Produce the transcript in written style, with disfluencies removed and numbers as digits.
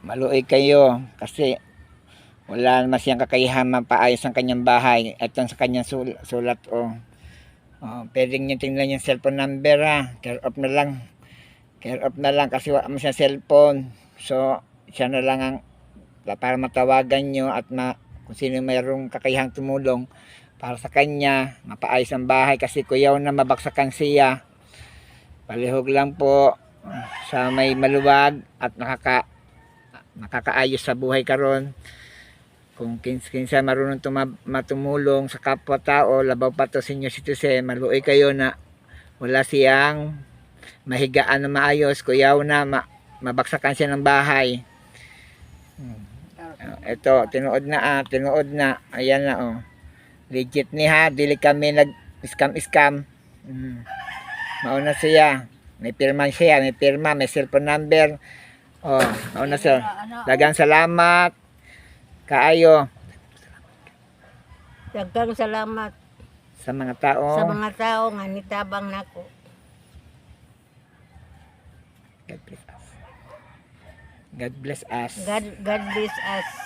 maluoy kayo kasi wala naman siyang kakayahan mapaayos ang kanyang bahay. Ito sa kanyang sulat. Pwedeng nyo tingnan yung cellphone number ha. Care off na lang. Care off na lang kasi wala mo siya cellphone. So, siya na lang ang para matawagan nyo at kung sino mayroong kakayahang tumulong para sa kanya, mapaayos ang bahay kasi kuyaw na mabaksakan siya. Palihog lang po sa may maluwag at nakakaayos sa buhay karon. Kung kinsa marunong matumulong sa kapwa-tao, labaw pa to senior citizen, maluoy kayo na wala siyang mahigaan na maayos, kuyaw na mabaksakan siya ng bahay. Ito, tinuod na. Ayan na legit ni ha, dili kami nag-scam. Mauna siya. May pirma, may cellphone number. Mauna siya. Dagang salamat. Kaayo. Daghang salamat Sa mga tao. sa mga tao nga nitabang nako. God bless us. God bless us. God bless us.